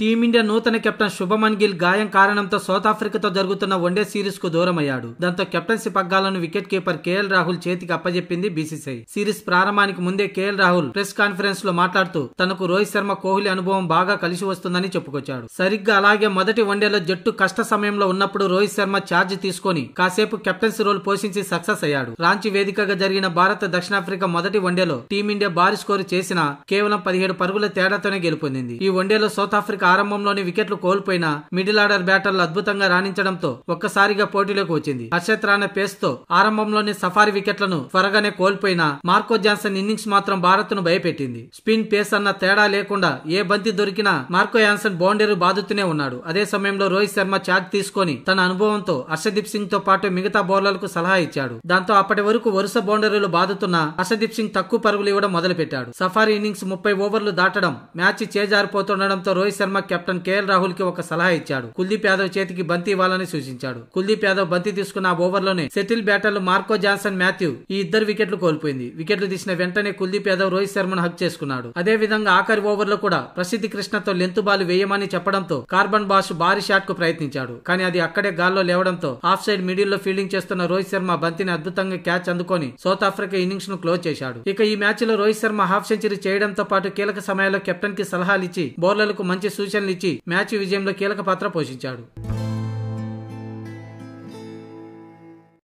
Team India నూతన captain Shubman Gill గాయం కారణంతో సౌత్ ఆఫ్రికాతో జరుగుతున్న వన్డే సిరీస్ కు దూరమయ్యాడు. దాంతో కెప్టెన్సీ పగ్గాలను వికెట్ కీపర్ కేఎల్ రాహుల్ చేతికి అప్పజెప్పింది బీసీసీఐ. సిరీస్ ప్రారంభానికి ముందే కేఎల్ రాహుల్ ప్రెస్ కాన్ఫరెన్స్ లో మాట్లాడుతూ తనకు రోహిత్ శర్మ, కోహ్లీ అనుభవం బాగా కలిసి వస్తుందని చెప్పుకొచ్చాడు. సరిగ్గా అలాగే మొదటి వన్డేలో జట్టు కష్ట సమయంలో ఉన్నప్పుడు రోహిత్ శర్మ ఛార్జ్ తీసుకొని కాసేపు కెప్టెన్సీ రోల్ పోషించి సక్సెస్ అయ్యాడు. రాంచీ వేదికగా జరిగిన భారత్ దక్షిణాఫ్రికా మొదటి వన్డేలో టీమిండియా భారీ స్కోరు చేసినా కేవలం 17 పరుగుల తేడాతోనే గెలుపొందింది. ఈ వన్డేలో సౌత్ ఆఫ్రికా ఆరంభంలోని వికెట్లు కోల్పోయినా మిడిల్ ఆర్డర్ బ్యాటర్లు అద్భుతంగా రాణించడంతో ఒక్కసారిగా పోటీలోకి వచ్చింది. హర్షత్ రాణా పేస్ తో ఆరంభంలోని సఫారీ వికెట్లను త్వరగానే కోల్పోయినా మార్కో జాన్సన్ ఇన్నింగ్స్ మాత్రం భారత్ ను భయపెట్టింది. స్పిన్, పేస్ అన్న తేడా లేకుండా ఏ బంతి దొరికినా మార్కో జాన్సన్ బౌండరీ బాదుతూనే ఉన్నాడు. అదే సమయంలో రోహిత్ శర్మ ఛార్జ్ తీసుకొని తన అనుభవంతో హర్షదీప్ సింగ్ తో పాటు మిగతా బౌలర్లకు సలహా ఇచ్చాడు. దాంతో అప్పటి వరకు వరుస బౌండరీలు బాదుతున్న హర్షదీప్ సింగ్ తక్కువ పరుగులు ఇవ్వడం మొదలుపెట్టాడు. సఫారీ ఇన్నింగ్స్ 30 ఓవర్లు దాటడం మ్యాచ్ చేజారిపోతుండడంతో రోహిత్ శర్మ కెప్టెన్ కేఎల్ రాహుల్ కి ఒక సలహా ఇచ్చాడు. కుల్దీప్ యాదవ్ చేతికి బంతి ఇవ్వాలని సూచించాడు. కుల్దీప్ యాదవ్ బంతి తీసుకున్న ఆ ఓవర్లోనే సెటిల్ బ్యాటర్లు మార్కో జాన్సన్, మాథ్యూ ఈ ఇద్దరు వికెట్లు కోల్పోయింది. వికెట్లు తీసిన వెంటనే కుల్దీప్ యాదవ్ రోహిత్ శర్మను హక్ చేసుకున్నాడు. అదే విధంగా ఆఖరి ఓవర్లో కూడా ప్రసిద్ధి కృష్ణతో లెంత్ బాల్ వేయమని చెప్పడంతో కార్బన్ బాష్ భారీ షాట్ కు ప్రయత్నించాడు. కానీ అది అక్కడే గాల్లో లేవడంతో ఆఫ్ సైడ్ మిడిల్ లో ఫీల్డింగ్ చేస్తున్న రోహిత్ శర్మ బంతిని అద్భుతంగా క్యాచ్ అందుకొని సౌత్ ఆఫ్రికా ఇన్నింగ్స్ ను క్లోజ్ చేశాడు. ఇక ఈ మ్యాచ్ లో రోహిత్ శర్మ హాఫ్ సెంచరీ చేయడంతో పాటు కీలక సమయాల్లో కెప్టెన్ కి సలహాలు ఇచ్చి బౌలర్లకు మంచి సూచనలు ఇచ్చి మ్యాచ్ విజయంలో కీలక పాత్ర పోషించాడు.